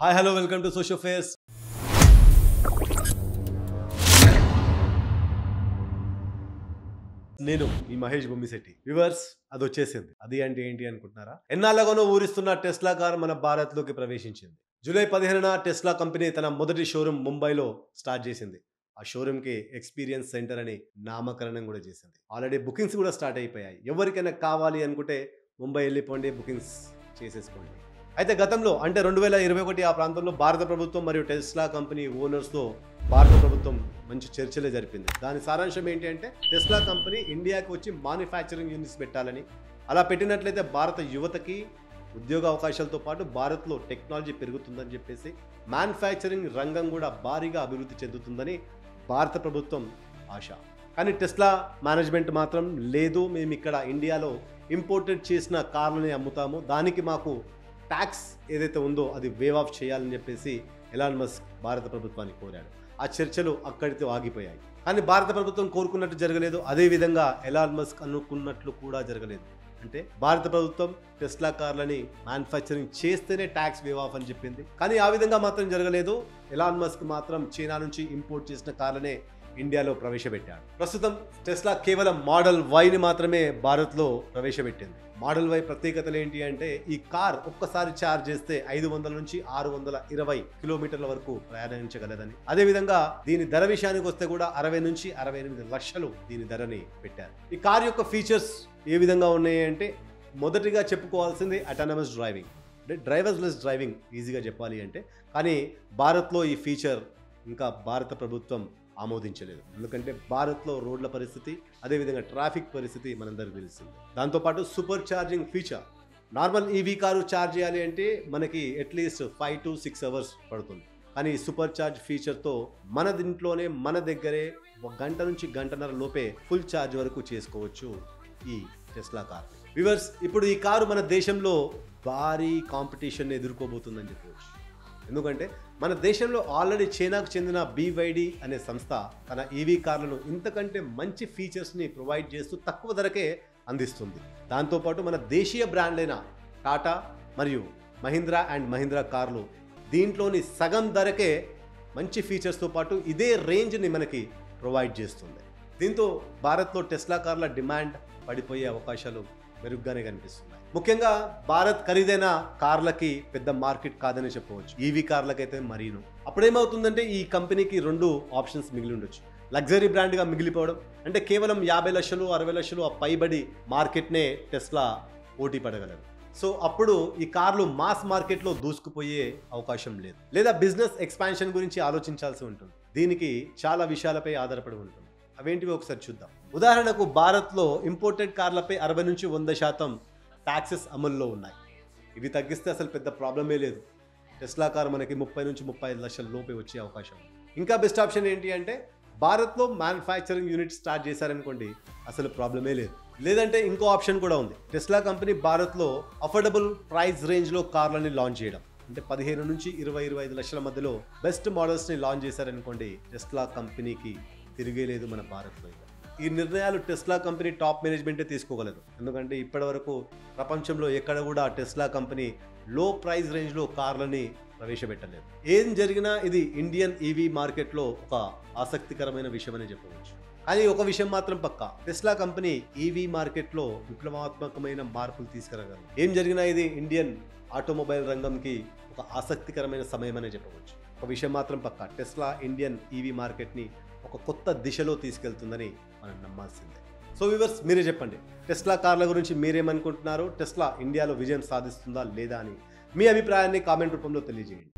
Hi hello welcome to social fares. నేను మీ Mahesh Bommisetty. Viewers, అది వచ్చేసింది. అది అంటే ఏంటి అనుకుంటున్నారా? ఎన్నాళ్ళగానో ఊరిస్తున్న టెస్లా కార్ మన భారత్లోకి ప్రవేశించింది. జూలై 15న టెస్లా కంపెనీ తన మొదటి షోరూమ్ ముంబైలో స్టార్ట్ చేసింది. ఆ షోరూమ్కి ఎక్స్పీరియన్స్ సెంటర్ అని నామకరణం కూడా చేసింది. ఆల్రెడీ బుకింగ్స్ కూడా స్టార్ట్ అయిపోయాయి. ఎవరికైనా కావాలి అనుకుంటే ముంబై వెళ్ళిపోండి, బుకింగ్స్ చేసేసుకోండి. అయితే గతంలో అంటే 2021 ఆ ప్రాంతంలో భారత ప్రభుత్వం మరియు టెస్లా కంపెనీ ఓనర్స్తో భారత ప్రభుత్వం మంచి చర్చలే జరిపింది. దాని సారాంశం ఏంటి అంటే టెస్లా కంపెనీ ఇండియాకి వచ్చి మ్యానుఫ్యాక్చరింగ్ యూనిట్స్ పెట్టాలని, అలా పెట్టినట్లయితే భారత యువతకి ఉద్యోగ అవకాశాలతో పాటు భారత్లో టెక్నాలజీ పెరుగుతుందని చెప్పేసి మ్యానుఫ్యాక్చరింగ్ రంగం కూడా భారీగా అభివృద్ధి చెందుతుందని భారత ప్రభుత్వం ఆశ. కానీ టెస్లా మేనేజ్మెంట్ మాత్రం లేదు, మేము ఇక్కడ ఇండియాలో ఇంపోర్టెడ్ చేసిన కార్లని అమ్ముతాము, దానికి మాకు ట్యాక్స్ ఏదైతే ఉందో అది వేవ్ ఆఫ్ చేయాలని చెప్పేసి ఎలాన్ మస్క్ భారత ప్రభుత్వాన్ని కోరాడు. ఆ చర్చలు అక్కడితో ఆగిపోయాయి. కానీ భారత ప్రభుత్వం కోరుకున్నట్టు జరగలేదు, అదేవిధంగా ఎలాన్ మస్క్ అనుకున్నట్లు కూడా జరగలేదు. అంటే భారత ప్రభుత్వం టెస్లా కార్లని మ్యానుఫ్యాక్చరింగ్ చేస్తేనే ట్యాక్స్ వేవ్ ఆఫ్ అని చెప్పింది, కానీ ఆ విధంగా మాత్రం జరగలేదు. ఎలాన్ మస్క్ మాత్రం చైనా నుంచి ఇంపోర్ట్ చేసిన కార్లనే ఇండియాలో ప్రవేశపెట్టాడు. ప్రస్తుతం టెస్లా కేవలం మోడల్ వైని మాత్రమే భారత్లో ప్రవేశపెట్టింది. మోడల్ వై ప్రత్యేకతలు ఏంటి అంటే ఈ కార్ ఒక్కసారి ఛార్జ్ చేస్తే 500 నుంచి 620 కిలోమీటర్ల వరకు ప్రయాణించగలదని, అదేవిధంగా దీని ధర విషయానికి వస్తే కూడా 60 నుంచి 68 లక్షలు దీని ధరని పెట్టారు. ఈ కార్ యొక్క ఫీచర్స్ ఏ విధంగా ఉన్నాయి అంటే మొదటిగా చెప్పుకోవాల్సింది అటానమస్ డ్రైవింగ్, అంటే డ్రైవర్స్ లెస్ డ్రైవింగ్ ఈజీగా చెప్పాలి అంటే. కానీ భారత్లో ఈ ఫీచర్ ఇంకా భారత ప్రభుత్వం ఆమోదించలేదు. ఎందుకంటే భారత్లో రోడ్ల పరిస్థితి, అదేవిధంగా ట్రాఫిక్ పరిస్థితి మనందరికీ తెలిసింది. దాంతోపాటు super charging feature, normal EV car charge చేయాలి అంటే మనకి అట్లీస్ట్ 5 to 6 అవర్స్ పడుతుంది. కానీ సూపర్ ఛార్జ్ ఫీచర్తో మన దీంట్లోనే మన దగ్గరే 1 గంట నుంచి గంటన్నర లోపే ఫుల్ ఛార్జ్ వరకు చేసుకోవచ్చు ఈ టెస్లా కార్. వ్యూవర్స్, ఇప్పుడు ఈ కారు మన దేశంలో భారీ కాంపిటీషన్ ఎదుర్కోబోతుందని చెప్పవచ్చు. ఎందుకంటే మన దేశంలో ఆల్రెడీ చైనాకు చెందిన BYD అనే సంస్థ తన ఈవీ కార్లను ఇంతకంటే మంచి ఫీచర్స్ని ప్రొవైడ్ చేస్తూ తక్కువ ధరకే అందిస్తుంది. దాంతోపాటు మన దేశీయ బ్రాండ్లైన టాటా మరియు మహీంద్రా అండ్ మహీంద్రా కార్లు దీంట్లోని సగం ధరకే మంచి ఫీచర్స్తో పాటు ఇదే రేంజ్ని మనకి ప్రొవైడ్ చేస్తుంది. దీంతో భారత్లో టెస్లా కార్ల డిమాండ్ పడిపోయే అవకాశాలు మెరుగ్గానే కనిపిస్తున్నాయి. ముఖ్యంగా భారత్ ఖరీదైన కార్లకి పెద్ద మార్కెట్ కాదని చెప్పవచ్చు, ఈవీ కార్లకైతే మరీను. అప్పుడేమవుతుందంటే ఈ కంపెనీకి 2 ఆప్షన్స్ మిగిలి ఉండొచ్చు. లగ్జరీ బ్రాండ్గా మిగిలిపోవడం, అంటే కేవలం 50 లక్షలు 60 లక్షలు ఆ పైబడి మార్కెట్నే టెస్లా పోటీ పడగలరు. సో అప్పుడు ఈ కార్లు మాస్ మార్కెట్లో దూసుకుపోయే అవకాశం లేదు. లేదా బిజినెస్ ఎక్స్పాన్షన్ గురించి ఆలోచించాల్సి ఉంటుంది. దీనికి చాలా విషయాలపై ఆధారపడి ఉంటుంది. అవేంటివి ఒకసారి చూద్దాం. ఉదాహరణకు భారత్లో ఇంపోర్టెడ్ కార్లపై 60 నుంచి 100% ట్యాక్సెస్ అమల్లో ఉన్నాయి. ఇవి తగ్గిస్తే అసలు పెద్ద ప్రాబ్లమే లేదు. టెస్లా కార్ మనకి 30 నుంచి 35 లక్షల లోపే వచ్చే అవకాశం. ఇంకా బెస్ట్ ఆప్షన్ ఏంటి అంటే భారత్లో మ్యానుఫ్యాక్చరింగ్ యూనిట్ స్టార్ట్ చేశారనుకోండి, అసలు ప్రాబ్లమే లేదు. లేదంటే ఇంకో ఆప్షన్ కూడా ఉంది. టెస్లా కంపెనీ భారత్లో అఫోర్డబుల్ ప్రైస్ రేంజ్లో కార్లని లాంచ్ చేయడం, అంటే 15 నుంచి 20-25 లక్షల మధ్యలో బెస్ట్ మోడల్స్ని లాంచ్ చేశారనుకోండి, టెస్లా కంపెనీకి తిరిగేలేదు మన భారత్లో. ఈ నిర్ణయాలు టెస్లా కంపెనీ టాప్ మేనేజ్మెంటే తీసుకోగలదు. ఎందుకంటే ఇప్పటి వరకు ప్రపంచంలో ఎక్కడ కూడా టెస్లా కంపెనీ లో ప్రైస్ రేంజ్లో కార్లని ప్రవేశపెట్టలేదు. ఏం జరిగినా ఇది ఇండియన్ ఈవీ మార్కెట్లో ఒక ఆసక్తికరమైన విషయం అని చెప్పవచ్చు. కానీ ఒక విషయం మాత్రం పక్కా, టెస్లా కంపెనీ ఈవీ మార్కెట్లో విప్లవాత్మకమైన మార్పులు తీసుకురాగలరు. ఏం జరిగినా ఇది ఇండియన్ ఆటోమొబైల్ రంగంకి ఒక ఆసక్తికరమైన సమయం అనే చెప్పవచ్చు. ఒక విషయం మాత్రం పక్కా, టెస్లా ఇండియన్ ఈవీ మార్కెట్ని ఒక కొత్త దిశలో తీసుకెళ్తుందని మనం నమ్మాల్సిందే. సో వ్యూవర్స్, మీరే చెప్పండి, టెస్లా కార్ల గురించి మీరేమనుకుంటున్నారు? టెస్లా ఇండియాలో విజయం సాధిస్తుందా లేదా అని మీ అభిప్రాయాన్ని కామెంట్ రూపంలో తెలియజేయండి.